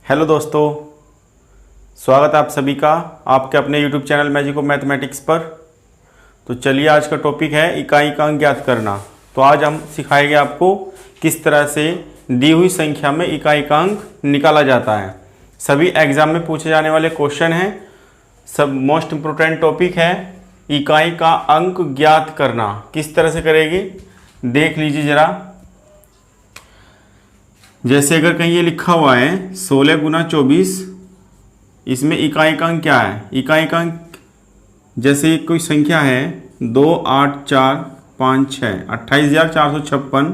Hello दोस्तों, स्वागत है आप सभी का आपके अपने YouTube channel magic of mathematics पर। तो चलिए, आज का टॉपिक है इकाई का अंक ज्ञात करना। तो आज हम सिखाएंगे आपको किस तरह से दी हुई संख्या में इकाई का अंक निकाला जाता है। सभी एग्जाम में पूछे जाने वाले क्वेश्चन हैं। सब मोस्ट इम्पोर्टेंट टॉपिक है इकाई का अंक ज्ञात करना। किस तरह से करेंगे देख लीजिए जरा। जैसे अगर कहीं ये लिखा हुआ है 16 गुना 24, इसमें इकाई का अंक क्या है? इकाई का अंक जैसे कोई संख्या है 2 8 4 5 6 28,456,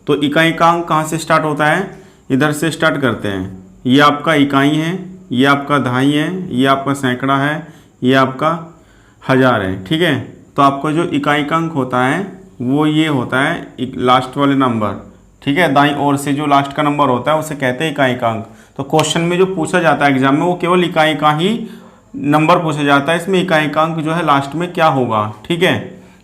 तो इकाई का अंक कहाँ से स्टार्ट होता है? इधर से स्टार्ट करते हैं। ये आपका इकाई है, ये आपका दहाई है, ये आपका सैकड़ा है, ये आपका हज़ार है। ठीक है, तो आपका जो इकाई का अंक होता है वो ये होता है लास्ट वाले नंबर। ठीक है, दाईं ओर से जो लास्ट का नंबर होता है उसे कहते हैं इकाई का अंक। तो क्वेश्चन में जो पूछा जाता है एग्जाम में वो केवल इकाई का ही नंबर पूछा जाता है। इसमें इकाई का अंक जो है लास्ट में क्या होगा। ठीक है,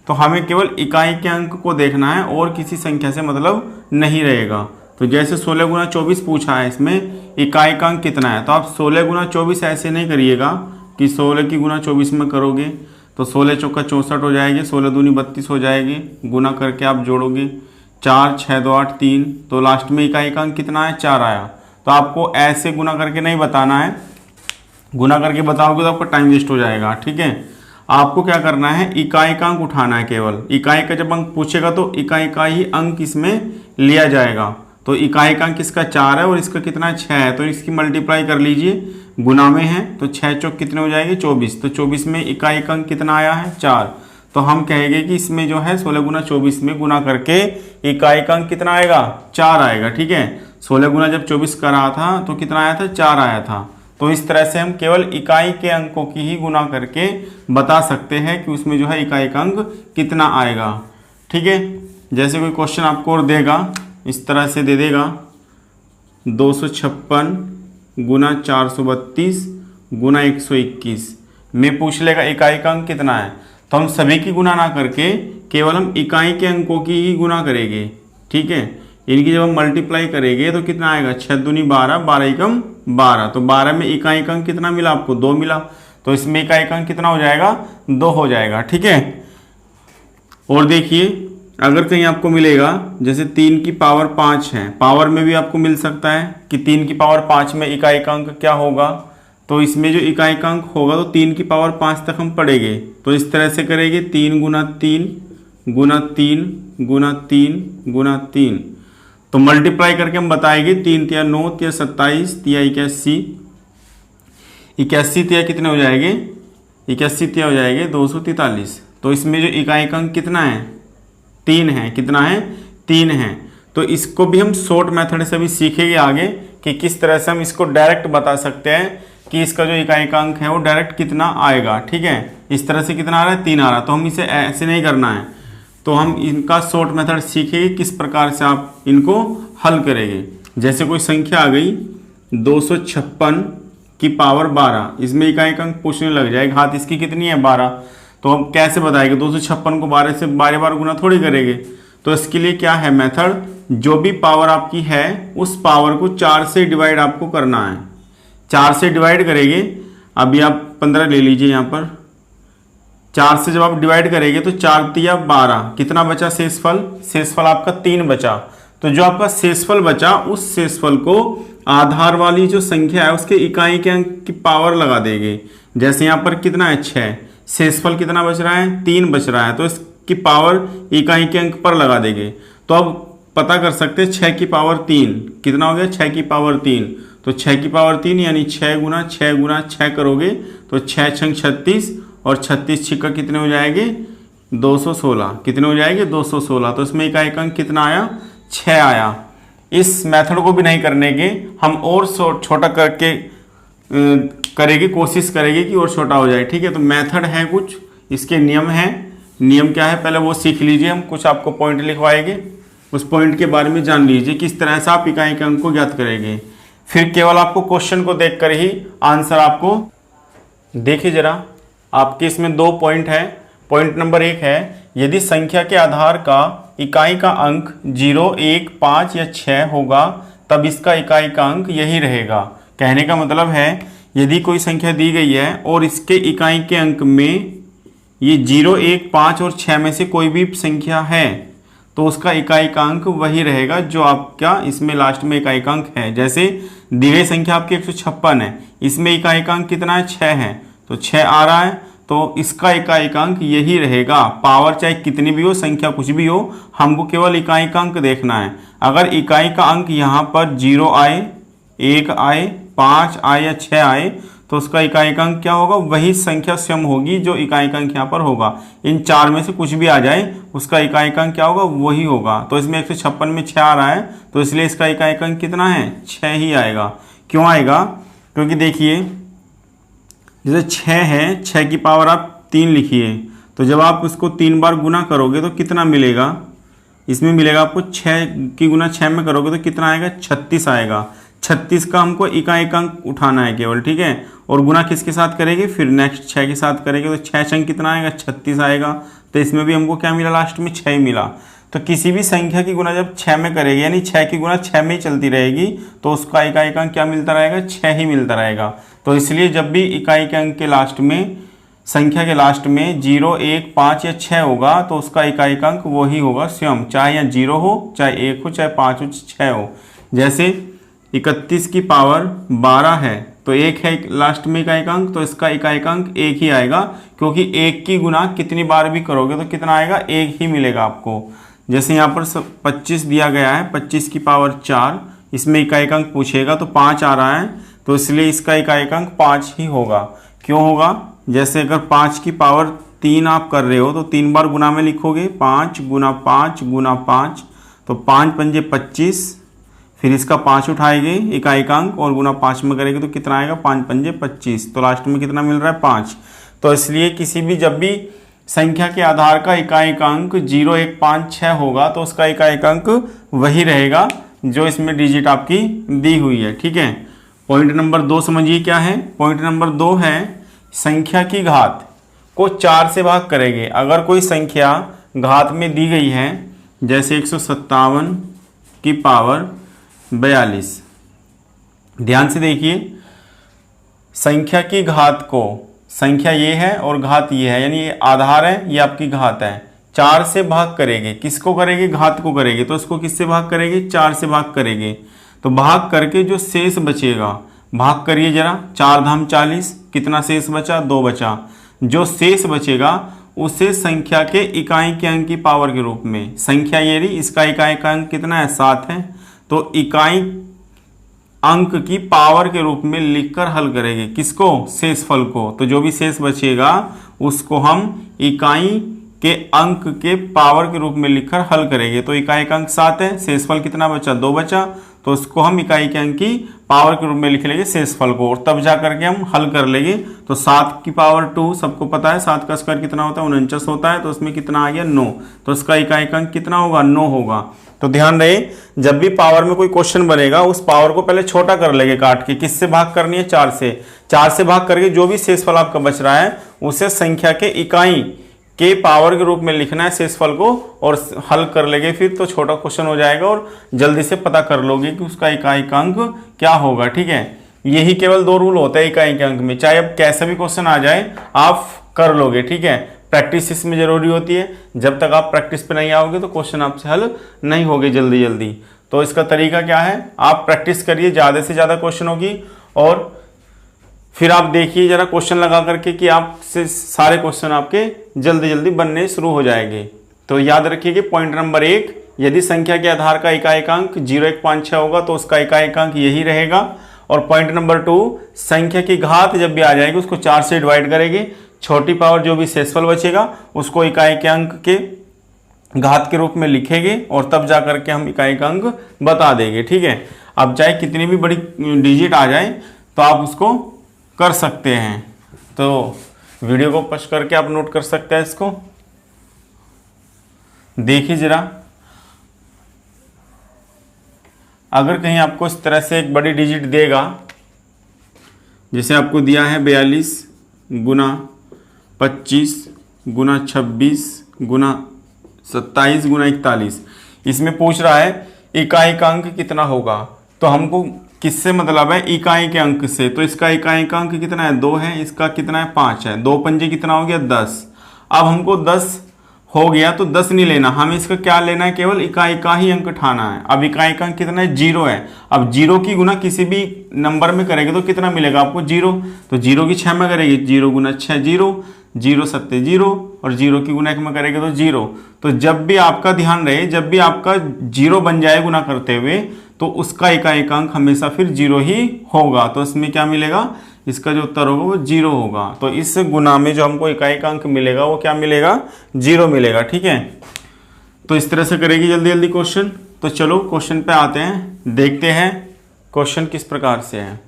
तो हमें केवल इकाई के अंक को देखना है और किसी संख्या से मतलब नहीं रहेगा। तो जैसे 16 गुना 24 पूछा है, इसमें इकाई का अंक कितना है? तो आप 16 गुना 24 ऐसे नहीं करिएगा कि 16 की गुना 24 में करोगे तो 16 चौका 64 हो जाएगी, 16 दूनी 32 हो जाएगी। गुना करके आप जोड़ोगे 4 6 2 8 3, तो लास्ट में इकाई का अंक कितना है? 4 आया। तो आपको ऐसे गुना करके नहीं बताना है, गुना करके बताओगे तो आपका टाइम वेस्ट हो जाएगा। ठीक है, आपको क्या करना है, इकाई का अंक उठाना है। केवल इकाई का जब अंक पूछेगा तो इकाई का ही अंक इसमें लिया जाएगा। तो इकाई का अंक इसका 4 है और इसका कितना है? 6 है। तो इसकी मल्टीप्लाई कर लीजिए, गुना में है तो 6 चौक कितने हो जाएंगे? 24। तो 24 में इकाई का अंक कितना आया है? 4। तो हम कहेंगे कि इसमें जो है 16 गुना 24 में गुना करके इकाई का अंक कितना आएगा? 4 आएगा। ठीक है, 16 गुना जब 24 कर रहा था तो कितना आया था? 4 आया था। तो इस तरह से हम केवल इकाई के अंकों की ही गुना करके बता सकते हैं कि उसमें जो है इकाई का अंक कितना आएगा। ठीक है, जैसे कोई क्वेश्चन आपको और देगा, इस तरह से दे देगा 256 गुना 432 गुना 121 में पूछ लेगा इकाई का अंक कितना है। तो हम सभी की गुना ना करके केवल हम इकाई के अंकों की ही गुना करेंगे। ठीक है, इनकी जब हम मल्टीप्लाई करेंगे तो कितना आएगा? 6 दूनी 12, 12 एकम 12। तो 12 में इकाई का अंक कितना मिला आपको? 2 मिला। तो इसमें इकाई का अंक कितना हो जाएगा? 2 हो जाएगा। ठीक है, और देखिए अगर कहीं आपको मिलेगा जैसे 3 की पावर 5 है, पावर में भी आपको मिल सकता है कि 3 की पावर 5 में इकाई का अंक क्या होगा। तो इसमें जो इकाई का अंक होगा तो 3 की पावर 5 तक हम पढ़ेंगे। तो इस तरह से करेंगे 3 गुना 3 गुना 3 गुना 3 गुना 3। तो मल्टीप्लाई करके हम बताएंगे 3 तिया 9 तिया 27 तिया 81, 81 तिया कितने हो जाएंगे? 81 तिया हो जाएंगे 243। तो इसमें जो इकाई का अंक कितना है? 3 है। कितना है? 3 है। तो इसको भी हम शॉर्ट मेथड से भी सीखेंगे आगे कि किस तरह से हम इसको डायरेक्ट बता सकते हैं कि इसका जो इकाई का अंक है वो डायरेक्ट कितना आएगा। ठीक है, इस तरह से कितना आ रहा है? 3 आ रहा है। तो हम इसे ऐसे नहीं करना है, तो हम इनका शॉर्ट मेथड सीखेंगे किस प्रकार से आप इनको हल करेंगे। जैसे कोई संख्या आ गई 256 की पावर 12, इसमें इकाई का अंक पूछने लग जाएगा, घात इसकी कितनी है? 12। तो हम कैसे बताएंगे? 256 को 12 से बार बार गुना थोड़ी करेंगे। तो इसके लिए क्या है मेथड, जो भी पावर आपकी है उस पावर को 4 से डिवाइड आपको करना है। 4 से डिवाइड करेंगे, अभी आप 15 ले लीजिए यहाँ पर। 4 से जब आप डिवाइड करेंगे तो 4 तिया 12, कितना बचा शेषफल? शेषफल आपका 3 बचा। तो जो आपका शेषफल बचा उस शेषफल को आधार वाली जो संख्या है उसके इकाई के अंक की पावर लगा देंगे। जैसे यहाँ पर कितना है? 6। शेषफल कितना बच रहा है? 3 बच रहा है। तो इसकी पावर इकाई के अंक पर लगा देंगे। तो अब पता कर सकते हैं 6 की पावर 3 कितना हो गया? 6 की पावर 3। तो 6 की पावर 3 यानी 6 गुना 6 गुना 6 करोगे तो 6 छंग 36 और 36 छिक्का कितने हो जाएंगे? 216। कितने हो जाएंगे? 216। तो इसमें इकाई का अंक कितना आया? 6 आया। इस मेथड को भी नहीं करने के हम और छोटा करके करेंगे, कोशिश करेंगे कि और छोटा हो जाए। ठीक है, तो मेथड है कुछ, इसके नियम हैं। नियम क्या है पहले वो सीख लीजिए। हम कुछ आपको पॉइंट लिखवाएंगे, उस पॉइंट के बारे में जान लीजिए किस तरह से आप इकाई के अंक को ज्ञात करेंगे। फिर केवल आपको क्वेश्चन को देखकर ही आंसर आपको देखिए जरा। आपके इसमें 2 पॉइंट है। पॉइंट नंबर 1 है, यदि संख्या के आधार का इकाई का अंक 0 1 5 या 6 होगा तब इसका इकाई का अंक यही रहेगा। कहने का मतलब है यदि कोई संख्या दी गई है और इसके इकाई के अंक में ये 0, 1, 5 और 6 में से कोई भी संख्या है तो उसका इकाई का अंक वही रहेगा जो आपका इसमें लास्ट में इकाई का अंक है। जैसे दी गई संख्या आपकी 156 है, इसमें इकाई का अंक कितना है, 6 है, तो 6 आ रहा है, तो इसका इकाई का अंक यही रहेगा। पावर चाहे कितनी भी हो, संख्या कुछ भी हो, हमको केवल इकाई का अंक देखना है। अगर इकाई का अंक यहाँ पर 0 आए, 1 आए, 5 आए या 6 आए तो उसका इकाई का अंक क्या होगा, वही संख्या स्वयं होगी जो इकाई का अंक यहाँ पर होगा। इन 4 में से कुछ भी आ जाए उसका इकाई का अंक क्या होगा, वही होगा। तो इसमें 156 में 6 आ रहा है तो इसलिए इसका इकाई का अंक कितना है, 6 ही आएगा। क्यों आएगा, क्योंकि देखिए जैसे 6 है, 6 की पावर आप 3 लिखिए, तो जब आप उसको 3 बार गुना करोगे तो कितना मिलेगा, इसमें मिलेगा आपको 6 की गुना 6 में करोगे तो कितना आएगा, 36 आएगा। 36 का हमको इकाई का अंक उठाना है केवल, ठीक है। और गुना किसके साथ करेंगे, फिर नेक्स्ट 6 के साथ करेंगे तो 6 छंग कितना आएगा, 36 आएगा। तो इसमें भी हमको क्या मिला, लास्ट में 6 ही मिला। तो किसी भी संख्या की गुना जब 6 में करेगी, यानी 6 की गुना 6 में ही चलती रहेगी, तो उसका इकाई का अंक क्या मिलता रहेगा, 6 ही मिलता रहेगा। तो इसलिए जब भी इकाई के अंक के लास्ट में, संख्या के लास्ट में 0, 1, 5 या 6 होगा तो उसका इकाई का अंक वही होगा स्वयं, चाहे यहाँ 0 हो, चाहे 1 हो, चाहे 5 हो, 6 हो। जैसे 31 की पावर 12 है तो 1 है लास्ट में इकाई का अंक, तो इसका इकाई का अंक 1 ही आएगा, क्योंकि 1 की गुना कितनी बार भी करोगे तो कितना आएगा, 1 ही मिलेगा आपको। जैसे यहाँ पर 25 दिया गया है, 25 की पावर 4, इसमें इकाई का अंक पूछेगा तो 5 आ रहा है, तो इसलिए इसका इकाई का अंक 5 ही होगा। क्यों होगा, जैसे अगर 5 की पावर 3 आप कर रहे हो तो 3 बार गुना में लिखोगे, 5 गुना 5 गुना 5, तो 5 पंजे 25, फिर इसका 5 उठाएंगे इकाई का अंक और गुना 5 में करेंगे तो कितना आएगा, 5 पंजे 25, तो लास्ट में कितना मिल रहा है, 5। तो इसलिए किसी भी जब भी संख्या के आधार का इकाई का अंक 0, 1, 5, 6 होगा तो उसका इकाई का अंक वही रहेगा जो इसमें डिजिट आपकी दी हुई है, ठीक है। पॉइंट नंबर 2 समझिए क्या है। पॉइंट नंबर 2 है संख्या की घात को 4 से भाग करेंगे। अगर कोई संख्या घात में दी गई है, जैसे 157 की पावर 42, ध्यान से देखिए, संख्या की घात को, संख्या ये है और घात ये है, यानी ये आधार है, ये आपकी घात है, 4 से भाग करेंगे। किसको करेंगे, घात को करेंगे, तो इसको किससे भाग करेंगे, 4 से भाग करेंगे। तो भाग करके जो शेष बचेगा, भाग करिए जरा, 4 धाम 40, कितना शेष बचा, 2 बचा। जो शेष बचेगा उसे संख्या के इकाई के अंक की पावर के रूप में, संख्या ये रही, इसका इकाई का अंक कितना है, 7 है, तो इकाई अंक की पावर के रूप में लिखकर हल करेंगे। किसको, शेषफल को। तो जो भी शेष बचेगा उसको हम इकाई के अंक के पावर के रूप में लिखकर हल करेंगे। तो इकाई का अंक 7 है, शेषफल कितना बचा, 2 बचा, तो उसको हम इकाई के अंक की पावर के रूप में लिख लेंगे शेषफल को, और तब जा करके हम हल कर लेंगे। तो 7 की पावर 2 सबको पता है, 7 का स्क्वायर कितना होता है, 49 होता है, तो उसमें कितना आ गया, 9, तो उसका इकाई का अंक कितना होगा, 9 होगा। तो ध्यान रहे, जब भी पावर में कोई क्वेश्चन बनेगा उस पावर को पहले छोटा कर लेंगे काट के। किससे भाग करनी है, 4 से। 4 से भाग करके जो भी शेषफल आपका बच रहा है उसे संख्या के इकाई के पावर के रूप में लिखना है शेषफल को, और हल कर लेंगे फिर, तो छोटा क्वेश्चन हो जाएगा और जल्दी से पता कर लोगे कि उसका इकाई का अंक क्या होगा, ठीक है। यही केवल 2 रूल होता है इकाई के अंक में, चाहे अब कैसा भी क्वेश्चन आ जाए आप कर लोगे, ठीक है। प्रैक्टिस इसमें जरूरी होती है, जब तक आप प्रैक्टिस पे नहीं आओगे तो क्वेश्चन आपसे हल नहीं होगे जल्दी जल्दी। तो इसका तरीका क्या है, आप प्रैक्टिस करिए, ज़्यादा से ज़्यादा क्वेश्चन होगी, और फिर आप देखिए जरा क्वेश्चन लगा करके कि आपसे सारे क्वेश्चन आपके जल्दी जल्दी बनने शुरू हो जाएंगे। तो याद रखिए पॉइंट नंबर 1, यदि संख्या के आधार का इकाई का अंक 0, 1, 5, 6 होगा तो उसका इकाई का अंक यही रहेगा। और पॉइंट नंबर 2, संख्या की घात जब भी आ जाएगी उसको 4 से डिवाइड करेंगे, छोटी पावर जो भी शेषफल बचेगा उसको इकाई के अंक के घात के रूप में लिखेंगे, और तब जा करके हम इकाई का अंक बता देंगे, ठीक है। अब चाहे कितनी भी बड़ी डिजिट आ जाए तो आप उसको कर सकते हैं। तो वीडियो को पॉज करके आप नोट कर सकते हैं इसको। देखिए जरा, अगर कहीं आपको इस तरह से एक बड़ी डिजिट देगा, जैसे आपको दिया है 42 गुना 25 गुना 26 गुना 27 गुना 41, इसमें पूछ रहा है इकाई का अंक कितना होगा। तो हमको किससे मतलब है, इकाई के अंक से। तो इसका इकाई का अंक कितना है, 2 है, इसका कितना है, 5 है। 2 पंजे कितना हो गया, 10। अब हमको 10 हो गया तो 10 नहीं लेना, हमें इसका क्या लेना है, केवल इकाई का ही अंक उठाना है। अब इकाई का अंक कितना है, 0 है। अब 0 की गुना किसी भी नंबर में करेंगे तो कितना मिलेगा आपको, 0। तो 0 की 6 में करेंगे, 0 गुना 6 0, 0 सत्ते 0, और 0 की गुना 1 में करेंगे तो 0। तो जब भी आपका ध्यान रहे, जब भी आपका 0 बन जाए गुना करते हुए, तो उसका इकाई का अंक हमेशा फिर 0 ही होगा। तो इसमें क्या मिलेगा, इसका जो उत्तर होगा वो 0 होगा। तो इस गुना में जो हमको इकाई का अंक मिलेगा वो क्या मिलेगा, 0 मिलेगा। ठीक है, तो इस तरह से करेगी जल्दी जल्दी क्वेश्चन। तो चलो क्वेश्चन पे आते हैं, देखते हैं क्वेश्चन किस प्रकार से है।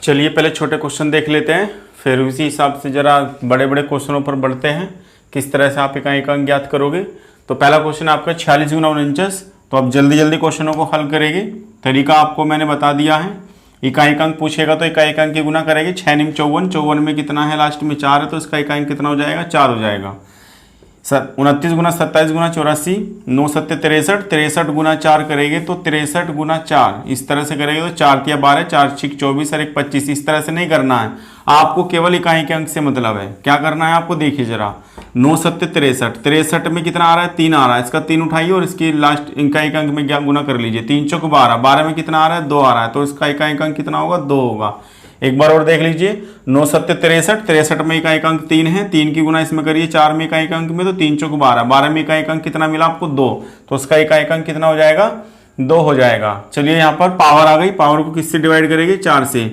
चलिए पहले छोटे क्वेश्चन देख लेते हैं, फिर उसी हिसाब से जरा बड़े बड़े क्वेश्चनों पर बढ़ते हैं, किस तरह से आप इकाई का अंक ज्ञात करोगे। तो पहला क्वेश्चन आपका 46 गुना 49। तो अब जल्दी जल्दी क्वेश्चनों को हल करेंगे। तरीका आपको मैंने बता दिया है। इकाई का अंक पूछेगा तो इकाई का अंक की गुना करेंगे। 6 निम 54, 54 में कितना है, लास्ट में 4 है, तो इसका इकाई अंक कितना हो जाएगा, 4 हो जाएगा। 29 गुना 27 गुना 84, 9 सत्ते 63, 63 गुना 4 करेंगे तो 63 गुना 4, इस तरह से करेंगे तो 4 तिया 12, 4 छिक 24 और 1 25। इस तरह से नहीं करना है आपको, केवल इकाई के अंक से मतलब है। क्या करना है आपको, देखिए जरा, 9 सत्ते 63, 63 में कितना आ रहा है, 3 आ रहा है, इसका 3 उठाइए और इसकी लास्ट इकाई के अंक में क्या गुना कर लीजिए। 3 चौक 12, 12 में कितना आ रहा है, 2 आ रहा है, तो इसका इकाई का अंक कितना होगा, 2 होगा। एक बार और देख लीजिए, 9 सत्ते 63, 63 में इकाई का अंक 3 है, 3 की गुना इसमें करिए 4 में इकाई का अंक में, तो 3 चौक 12, 12 में इकाई का अंक कितना मिला आपको, 2, तो उसका इकाई का अंक कितना हो जाएगा, 2 हो जाएगा। चलिए यहाँ पर पावर आ गई, पावर को किससे डिवाइड करेंगे, 4 से,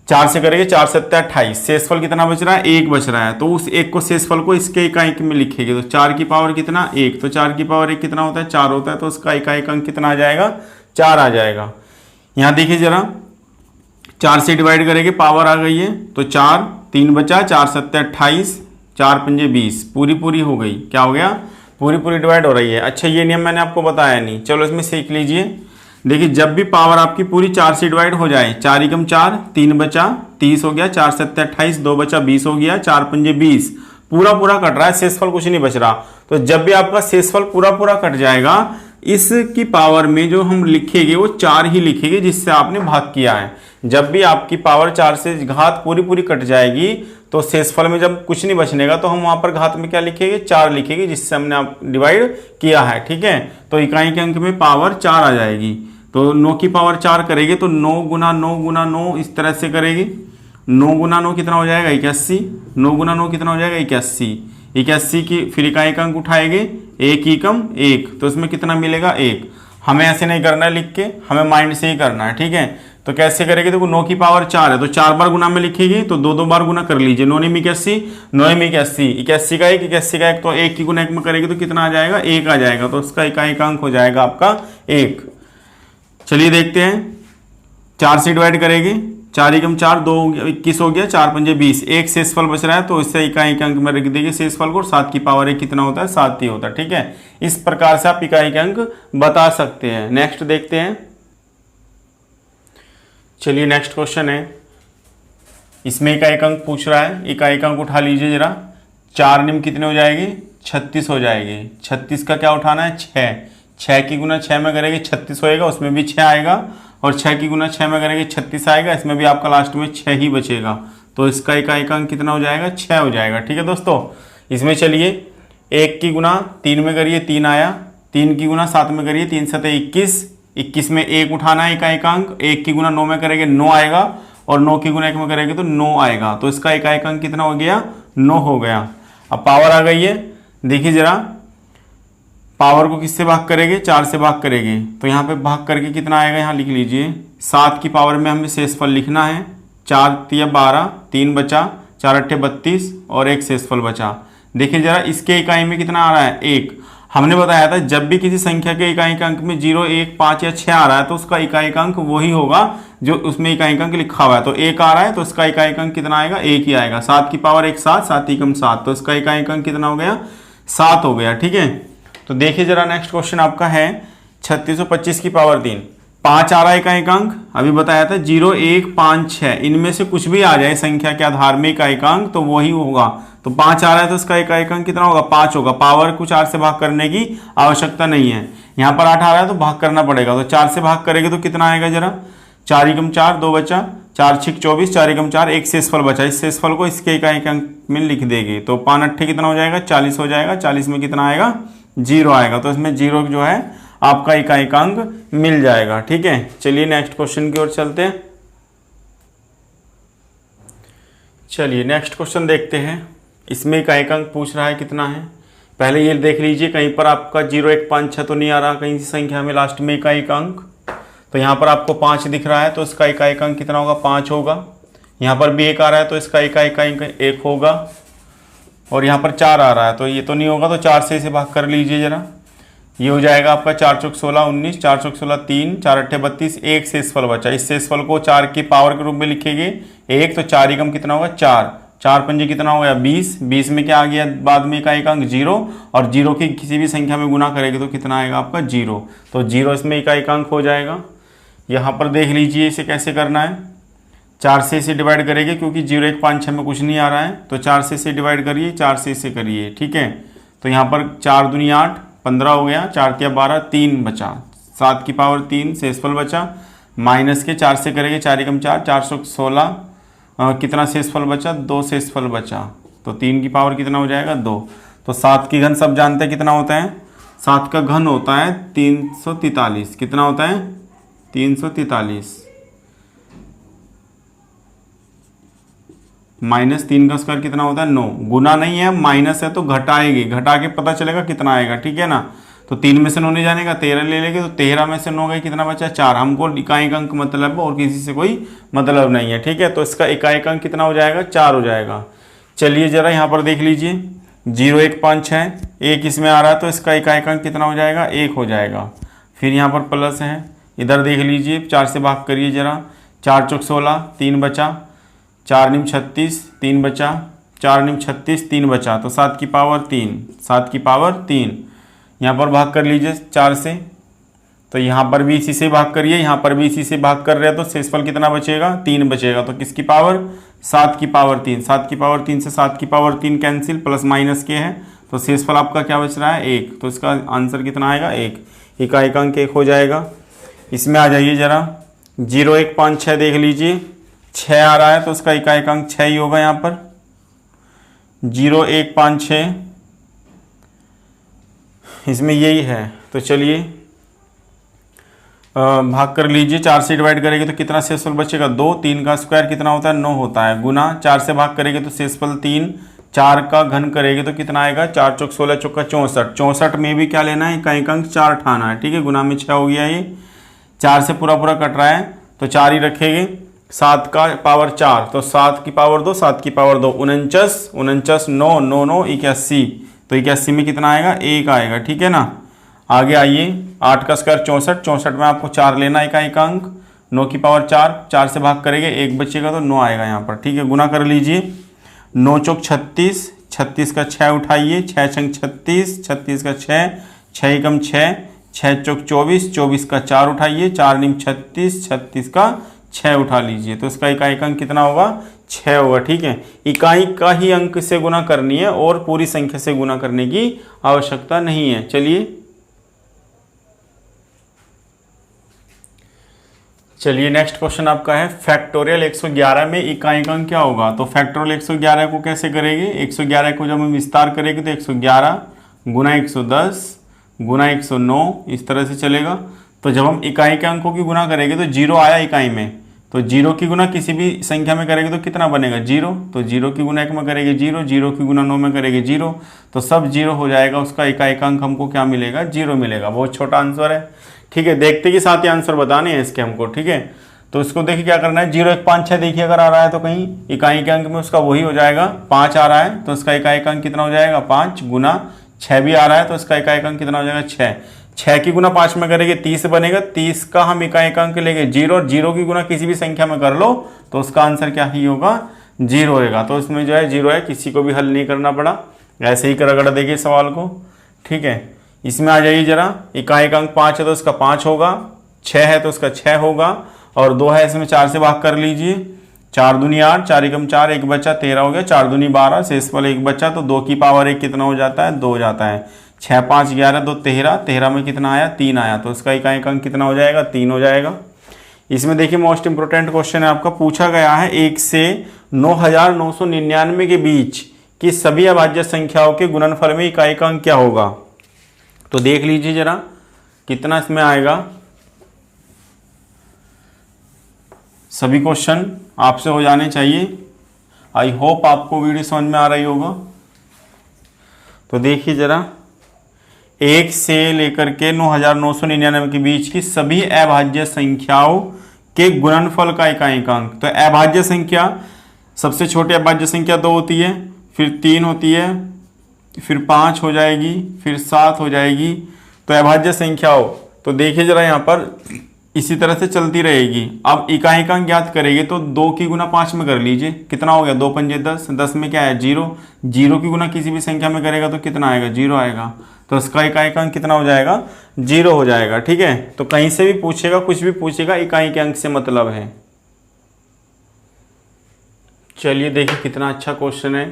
4 से करेंगे, 4 सत्ते 28, शेषफल कितना बच रहा है, 1 बच रहा है, तो उस 1 को शेषफल को इसके इकाई में लिखेंगे, तो 4 की पावर कितना, 1, तो 4 की पावर 1 कितना होता है, 4 होता है, तो उसका इकाई का अंक कितना आ जाएगा, 4 आ जाएगा। यहाँ देखिए जरा, 4 से डिवाइड करेंगे, पावर आ गई है, तो 4, 3 बचा, 4 सत्ते 28, 4 पंजे 20, पूरी पूरी हो गई, क्या हो गया, पूरी पूरी डिवाइड हो रही है। अच्छा ये नियम मैंने आपको बताया नहीं, चलो इसमें सीख लीजिए। देखिए जब भी पावर आपकी पूरी 4 से डिवाइड हो जाए, 4 एकम 4, 3 बचा 30 हो गया, 4 सत्ते 28, 2 बचा 20 हो गया, 4 पंजे 20, पूरा पूरा कट रहा है, शेषफल कुछ नहीं बच रहा। तो जब भी आपका शेषफल पूरा पूरा कट जाएगा, इसकी पावर में जो हम लिखेंगे वो 4 ही लिखेंगे जिससे आपने भाग किया है। जब भी आपकी पावर 4 से घात पूरी पूरी कट जाएगी, तो शेषफल में जब कुछ नहीं बचनेगा तो हम वहां पर घात में क्या लिखेंगे, 4 लिखेंगे जिससे हमने आप डिवाइड किया है। ठीक है, तो इकाई के अंक में पावर 4 आ जाएगी। तो 9 की पावर 4 करेंगे तो 9 गुना 9 गुना 9 इस तरह से करेंगे। 9 गुना 9 कितना हो जाएगा, 81, 9 गुना 9 कितना हो जाएगा, 81, 81 की फिर इकाई का अंक उठाएंगे, 1 एकम 1, तो इसमें कितना मिलेगा, 1। हमें ऐसे नहीं करना है लिख के, हमें माइंड से ही करना है। ठीक है, तो कैसे करेंगे, देखो 9 की पावर 4 है तो 4 बार गुना में लिखेंगे, तो 2 2 बार गुना कर लीजिए। 9 में 81, 9 में 81, 81 का 1, 81 का 1, तो 1 की गुना 1 में करेंगे तो कितना आ जाएगा, 1 आ जाएगा, तो उसका इकाई का अंक हो जाएगा आपका 1। चलिए देखते हैं, 4 से डिवाइड करेंगे, 4 एकम 4, 2 21 हो गया, 4 पंजे 20, 1 शेषफल बच रहा है, तो इससे इकाई के अंक में रख देंगे शेषफल को, 7 की पावर 1 कितना होता है, 7 ही होता है। ठीक है, इस प्रकार से आप इकाई के अंक बता सकते हैं। नेक्स्ट देखते हैं, चलिए नेक्स्ट क्वेश्चन है, इसमें इकाई का अंक पूछ रहा है। इकाई का अंक उठा लीजिए जरा, 4 निम कितने हो जाएंगे, 36 हो जाएंगे। 36 का क्या उठाना है, 6, 6 की गुना 6 में करेंगे 36 होएगा, उसमें भी 6 आएगा, और 6 की गुना 6 में करेंगे 36 आएगा, इसमें भी आपका लास्ट में 6 ही बचेगा, तो इसका इकाई का अंक कितना हो जाएगा, 6 हो जाएगा। ठीक है दोस्तों, इसमें चलिए 1 की गुना 3 में करिए, 3 आया, 3 की गुना 7 में करिए, 3 सत्ते 21, 21 में 1 उठाना है इकाई का अंक, 1 की गुना 9 में करेंगे 9 आएगा, और 9 की गुना 1 में करेंगे तो 9 आएगा, तो इसका इकाई का अंक कितना हो गया, 9 हो गया। अब पावर आ गई है, देखिए जरा, पावर को किससे भाग करेंगे, 4 से भाग करेंगे, तो यहाँ पे भाग करके कितना आएगा, यहाँ लिख लीजिए, 7 की पावर में हमें शेषफल लिखना है, 4 तिया 12, 3 बचा, 4 अट्ठे 32 और 1 शेषफल बचा। देखिए जरा, इसके इकाई में कितना आ रहा है, 1। हमने बताया था जब भी किसी संख्या के इकाई का अंक में 0, 1, 5 या 6 आ रहा है तो उसका इकाई का अंक वही होगा जो उसमें इकाई का अंक लिखा हुआ है। तो 1 आ रहा है तो इसका इकाई का अंक कितना आएगा, 1 ही आएगा। 7 की पावर 1 7, 7 एकम 7, तो इसका इकाई का अंक कितना हो गया, 7 हो गया। ठीक है, तो देखिए जरा, नेक्स्ट क्वेश्चन आपका है 3625 की पावर 3, 5 आ रहा है इकाई का अंक, अभी बताया था 0, 1, 5, 6, इनमें से कुछ भी आ जाए संख्या के आधार में इकाई का अंक तो वही होगा। तो 5 आ रहा है तो इसका इकाई का अंक कितना होगा, 5 होगा। पावर को 4 से भाग करने की आवश्यकता नहीं है। यहाँ पर 8 आ रहा है तो भाग करना पड़ेगा, तो 4 से भाग करेंगे तो कितना आएगा जरा, 4 एकम 4, 2 बचा, 4 6 24, 4 एकम 4, एक शेषफल बचा, इस शेषफल को इसके इकाई अंक में लिख देंगे तो 5 8 कितना हो जाएगा, 40 हो जाएगा, 40 में कितना आएगा, 0 आएगा, तो इसमें 0 जो है आपका इकाई अंक मिल जाएगा। ठीक है, चलिए नेक्स्ट क्वेश्चन की ओर चलते हैं। चलिए नेक्स्ट क्वेश्चन देखते हैं। इसमें इकाई अंक पूछ रहा है कितना है, पहले ये देख लीजिए कहीं पर आपका 0 1 5 6 तो नहीं आ रहा, कहीं संख्या में लास्ट में इकाई अंक, तो यहाँ पर आपको 5 दिख रहा है तो इसका इकाई अंक कितना होगा, 5 होगा। यहाँ पर भी 1 आ रहा है तो इसका इकाई अंक 1 होगा, और यहाँ पर 4 आ रहा है तो ये तो नहीं होगा, तो 4 से इसे भाग कर लीजिए जरा, ये हो जाएगा आपका 4 चौक 16 19, 4 चौक 16 3, 4 अट्ठे 32, एक शेषफल बचा, इस शेषफल को 4 की पावर के रूप में लिखेंगे 1, तो 4 एकम कितना होगा, 4, 4 पंजे कितना हो गया, 20, 20 में क्या आ गया बाद में इकाई अंक 0, और 0 की किसी भी संख्या में गुना करेंगे तो कितना आएगा आपका 0, तो 0 इसमें इकाई अंक हो जाएगा। यहाँ पर देख लीजिए इसे कैसे करना है, 4 से इसे डिवाइड करेंगे क्योंकि 0 1 5 6 में कुछ नहीं आ रहा है, तो 4 से इसे डिवाइड करिए, 4 से इसे करिए। ठीक है, तो यहाँ पर 4 दूनी 8, 15 हो गया, 4 तिया 12, 3 बचा, 7 की पावर 3 शेषफल बचा, माइनस के 4 से करेंगे, 4 एकम 4, 4 सौ 16, कितना शेषफल बचा, 2 शेषफल बचा, तो 3 की पावर कितना हो जाएगा 2, तो 7 की घन सब जानते हैं कितना होता है, 7 का घन होता है 343, कितना होता है 343, माइनस 3 का स्क्वायर कितना होता है 9, गुना नहीं है माइनस है तो घटाएगी, घटा के पता चलेगा कितना आएगा। ठीक है ना, तो 3 में से 9 नहीं जानेगा, 13 ले लेंगे तो 13 में से 9 गए, कितना बचा 4, हमको इकाई अंक मतलब है और किसी से कोई मतलब नहीं है। ठीक है, तो इसका इकाई अंक कितना हो जाएगा 4 हो जाएगा। चलिए जरा यहाँ पर देख लीजिए 0 1 5 6, 1 इसमें आ रहा है तो इसका इकाई अंक कितना हो जाएगा 1 हो जाएगा। फिर यहाँ पर प्लस है, इधर देख लीजिए 4 से भाग करिए जरा, 4 चौक 16, 3 बचा, 4 निम 36, 3 बचा, 4 निम 36, 3 बचा, तो 7 की पावर 3, 7 की पावर 3, यहाँ पर भाग कर लीजिए 4 से, तो यहाँ पर भी इसी से भाग करिए, यहाँ पर भी इसी से भाग कर रहे हैं तो शेषफल कितना बचेगा 3 बचेगा, तो किसकी पावर 7 की पावर 3, 7 की पावर 3 से 7 की पावर 3 कैंसिल, प्लस माइनस के है तो शेषफल आपका क्या बच रहा है 1, तो इसका आंसर कितना आएगा 1, इकाई अंक 1 हो जाएगा। इसमें आ जाइए जरा 0 1 5 6 देख लीजिए, 6 आ रहा है तो उसका इकाई अंक 6 ही होगा, यहाँ पर 0 1 5 6 इसमें यही है, तो चलिए भाग कर लीजिए, 4 से डिवाइड करेंगे तो कितना शेषफल बचेगा 2, 3 का स्क्वायर कितना होता है 9 होता है, गुना 4 से भाग करेंगे तो शेषफल 3, 4 का घन करेंगे तो कितना आएगा 4 चौक 16 चौका 64, 64 में भी क्या लेना है इकाई अंक 4 ठाना है। ठीक है, गुना में 6 हो गया, ये 4 से पूरा पूरा कट रहा है तो 4 ही रखेंगे, 7 का पावर 4 तो 7 की पावर 2, 7 की पावर 2, 49 49 9 9 9 81, तो 81 में कितना आएगा 1 आएगा। ठीक है ना, आगे आइए 8 का स्क्वायर 64, 64 में आपको 4 लेना इकाई अंक, 9 की पावर 4, 4 से भाग करेंगे 1 बचेगा तो 9 आएगा यहाँ पर। ठीक है, गुना कर लीजिए, 9 चौक 36, 36 का 6 उठाइए, 6 छंग 36, 36 का 6, 6 एकम 6, 6 चौक 24, 24 का 4 उठाइए, 4 निम 36, 36 का 6 उठा लीजिए, तो इसका इकाई अंक कितना होगा 6 होगा। ठीक है, इकाई का ही अंक से गुना करनी है और पूरी संख्या से गुना करने की आवश्यकता नहीं है। चलिए नेक्स्ट क्वेश्चन आपका है फैक्टोरियल 111 में इकाई अंक क्या होगा, तो फैक्टोरियल 111 को कैसे करेंगे, 111 को जब हम विस्तार करेंगे तो 111 गुना 110 गुना 109 इस तरह से चलेगा, तो जब हम इकाई के अंकों की गुना करेंगे तो 0 आया इकाई में, तो 0 की गुना किसी भी संख्या में करेंगे तो कितना बनेगा 0, तो 0 की गुना 1 में करेंगे 0, 0 की गुना 9 में करेंगे 0, तो सब 0 हो जाएगा, उसका इकाई का अंक हमको क्या मिलेगा 0 मिलेगा। बहुत छोटा आंसर है। ठीक है, देखते कि साथ ही आंसर बताने हैं इसके हमको। ठीक है, तो इसको देखिए क्या करना है, 0 1 5 6 देखिए अगर आ रहा है तो कहीं इकाई के अंक में उसका वही हो जाएगा, 5 आ रहा है तो उसका इकाई का अंक कितना हो जाएगा 5, गुना 6 भी आ रहा है तो उसका इकाई का अंक कितना हो जाएगा 6, 6 की गुना 5 में करेंगे 30 बनेगा, 30 का हम इकाई का अंक लेंगे 0 और 0 की गुना किसी भी संख्या में कर लो तो उसका आंसर क्या ही होगा 0 होगा। तो इसमें जो है 0 है, किसी को भी हल नहीं करना पड़ा, ऐसे ही कर रगड़ देखिए सवाल को। ठीक है, इसमें आ जाइए जरा, इकाई का अंक 5 है तो उसका 5 होगा, 6 है तो उसका 6 होगा, और 2 है इसमें 4 से भाग कर लीजिए, 4 दूनी 8, 4 एकम 4, 1 बचा 13 हो गया, 4 दूनी 12, शेषफल 1 बचा तो 2 की पावर 1 कितना हो जाता है 2 हो जाता है, 6 5 11 2 13, 13 में कितना आया 3 आया, तो इसका इकाई अंक कितना हो जाएगा 3 हो जाएगा। इसमें देखिए मोस्ट इंपोर्टेंट क्वेश्चन है आपका, पूछा गया है 1 से 9999 के बीच की सभी अभाज्य संख्याओं के गुणनफल में इकाई का अंक क्या होगा। तो देख लीजिए जरा कितना इसमें आएगा। सभी क्वेश्चन आपसे हो जाने चाहिए। आई होप आपको वीडियो समझ में आ रही होगा। तो देखिए जरा 1 से लेकर के 9999 के बीच की सभी अभाज्य संख्याओं के गुणनफल का इकाई-अंक। तो अभाज्य संख्या, सबसे छोटी अभाज्य संख्या 2 होती है, फिर 3 होती है, फिर 5 हो जाएगी, फिर 7 हो जाएगी। तो अभाज्य संख्याओं, तो देखिए जरा यहाँ पर इसी तरह से चलती रहेगी। अब इकाई-अंक ज्ञात करेंगे तो 2 की गुना 5 में कर लीजिए, कितना हो गया 2 पंजे 10, 10 में क्या है 0, 0 की गुना किसी भी संख्या में करेगा तो कितना आएगा 0 आएगा, तो इसका इकाई-अंक कितना हो जाएगा 0 हो जाएगा। ठीक है, तो कहीं से भी पूछेगा, कुछ भी पूछेगा, इकाई के अंक से मतलब है। चलिए देखिए कितना अच्छा क्वेश्चन है।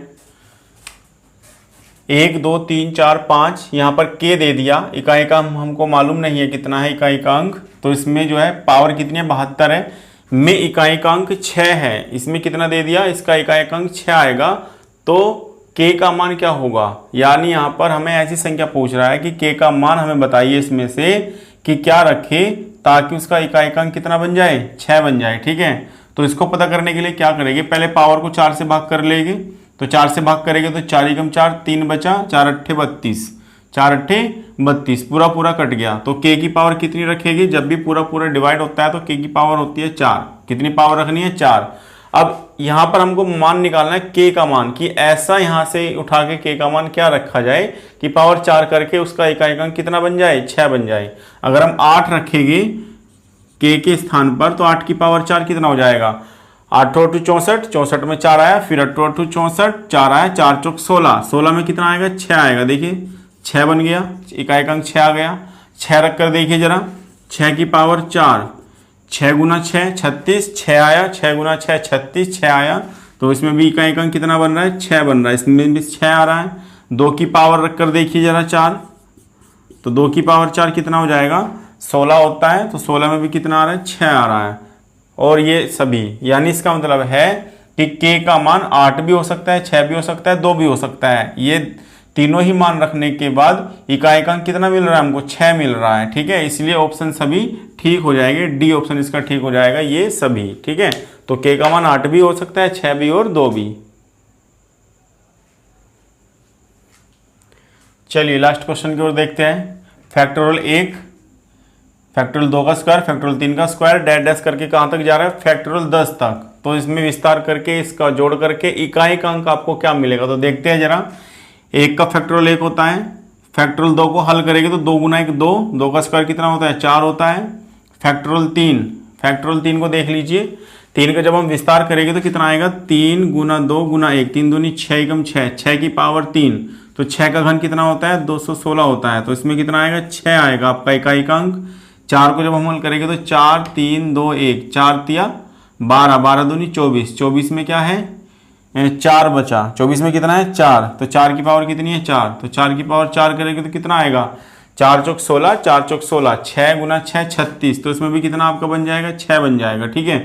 1 2 3 4 5 यहाँ पर के दे दिया, इकाई का हमको मालूम नहीं है कितना है इकाई का अंक, तो इसमें जो है पावर कितनी है 72 है, में इकाई का अंक 6 है, इसमें कितना दे दिया, इसका इकाई का अंक 6 आएगा। तो के का मान क्या होगा, यानी यहाँ पर हमें ऐसी संख्या पूछ रहा है कि के का मान हमें बताइए इसमें से कि क्या रखे ताकि उसका इकाई का अंक कितना बन जाए 6 बन जाए। ठीक है, तो इसको पता करने के लिए क्या करेंगे, पहले पावर को 4 से भाग कर लेंगे, तो 4 से भाग करेंगे तो 4 एकम 4, 3 बचा, 4 अट्ठे 32, 4 अट्ठे 32, पूरा पूरा कट गया। तो के की पावर कितनी रखेगी, जब भी पूरा पूरा डिवाइड होता है तो के की पावर होती है 4, कितनी पावर रखनी है 4। अब यहाँ पर हमको मान निकालना है के का मान, कि ऐसा यहाँ से उठा के का मान क्या रखा जाए कि पावर 4 करके उसका इकाई अंक कितना बन जाए 6 बन जाए। अगर हम 8 रखेंगे के स्थान पर तो 8 की पावर 4 कितना हो जाएगा, 8 8 64, 64 में 4 आया, फिर 8 8 64, 4 आया, 4 चौक 16, 16 में कितना आएगा 6 आएगा। देखिए 6 बन गया, इकाई का अंक 6 आ गया। 6 रख कर देखिए जरा, 6 की पावर 4, 6 गुना 6 36, 6 आया, 6 गुना 6 36, 6 आया, तो इसमें भी इकाई का अंक कितना बन रहा है 6 बन रहा है, इसमें भी 6 आ रहा है। 2 की पावर रख कर देखिए जरा 4, तो 2 की पावर 4 कितना हो जाएगा 16 होता है, तो 16 में भी कितना आ रहा है 6 आ रहा है। और ये सभी, यानी इसका मतलब है कि के का मान 8 भी हो सकता है, 6 भी हो सकता है, 2 भी हो सकता है। ये तीनों ही मान रखने के बाद इकाई का अंक कितना मिल रहा है हमको 6 मिल रहा है। ठीक है, इसलिए ऑप्शन सभी ठीक हो जाएंगे, डी ऑप्शन इसका ठीक हो जाएगा, ये सभी। ठीक है, तो के का मान 8 भी हो सकता है, 6 भी और 2 भी। चलिए लास्ट क्वेश्चन की ओर देखते हैं। फैक्टोरियल 1, फैक्टोरियल 2 का स्क्वायर, फैक्टोरियल 3 का स्क्वायर, डैश डैश करके कहाँ तक जा रहा है फैक्टोरियल 10 तक। तो इसमें विस्तार करके इसका जोड़ करके इकाई का अंक आपको क्या मिलेगा, तो देखते हैं जरा। 1 का फैक्टोरियल 1 होता है, फैक्टोरियल 2 को हल करेंगे तो 2 गुना 1 2, 2 का स्क्वायर कितना होता है 4 होता है। फैक्टोरियल 3 को देख लीजिए, 3 का जब हम विस्तार करेंगे तो कितना आएगा 3 गुना 2 गुना 1, 3 दूनी 6 एकम 6, 6 की पावर 3, तो 6 का घन कितना होता है 216 होता है, तो इसमें कितना आएगा 6 आएगा आपका इकाई का अंक। 4 को जब हम हल करेंगे तो 4 3 2 1, 4 तिया 12, 12 दूनी 24, 24 में क्या है 4 बचा, 24 में कितना है 4, तो 4 की पावर कितनी है 4, तो 4 की पावर 4 करेंगे तो कितना आएगा 4 चौक 16, 4 चौक 16, 6 गुना 6 36, तो इसमें भी कितना आपका बन जाएगा 6 बन जाएगा। ठीक है,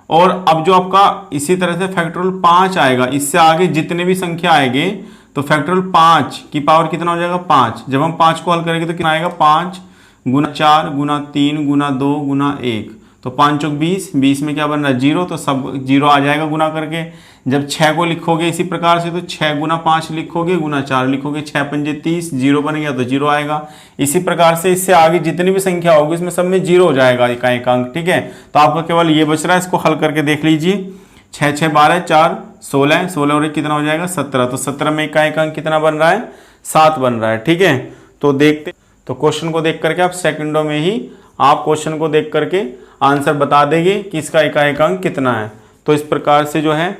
और अब जो आपका इसी तरह से फैक्टोरियल 5 आएगा, इससे आगे जितने भी संख्या आएंगे तो फैक्टोरियल 5 की पावर कितना हो जाएगा 5, जब हम 5 को हल करेंगे तो कितना आएगा 5 गुना 4 गुना 3 गुना 2 गुना 1, तो 5 चौक 20, 20 में क्या बन रहा है 0, तो सब 0 आ जाएगा गुना करके। जब 6 को लिखोगे इसी प्रकार से तो 6 गुना 5 लिखोगे गुना 4 लिखोगे, 6 पंजे 30, 0 बन गया तो 0 आएगा। इसी प्रकार से इससे आगे जितनी भी संख्या होगी इसमें सब में 0 हो जाएगा इकाई का अंक। ठीक है, तो आपका केवल ये बच रहा है, इसको हल करके देख लीजिए। 6 6 12 4 16, 16 और 1 कितना हो जाएगा 17, तो 17 में इकाई का अंक कितना बन रहा है 7 बन रहा है। ठीक है, तो देखते, तो क्वेश्चन को देख करके आप सेकंडों में ही आप क्वेश्चन को देख करके आंसर बता देंगे कि इसका इकाई का अंक कितना है। तो इस प्रकार से जो है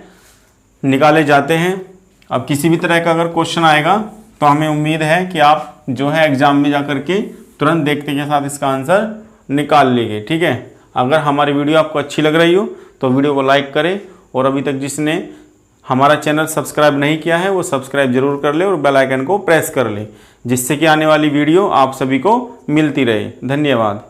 निकाले जाते हैं। अब किसी भी तरह का अगर क्वेश्चन आएगा तो हमें उम्मीद है कि आप जो है एग्जाम में जा करके तुरंत देखते के साथ इसका आंसर निकाल लेंगे। ठीक है, अगर हमारी वीडियो आपको अच्छी लग रही हो तो वीडियो को लाइक करें, और अभी तक जिसने हमारा चैनल सब्सक्राइब नहीं किया है वो सब्सक्राइब जरूर कर ले और बेल आइकन को प्रेस कर ले, जिससे कि आने वाली वीडियो आप सभी को मिलती रहे। धन्यवाद।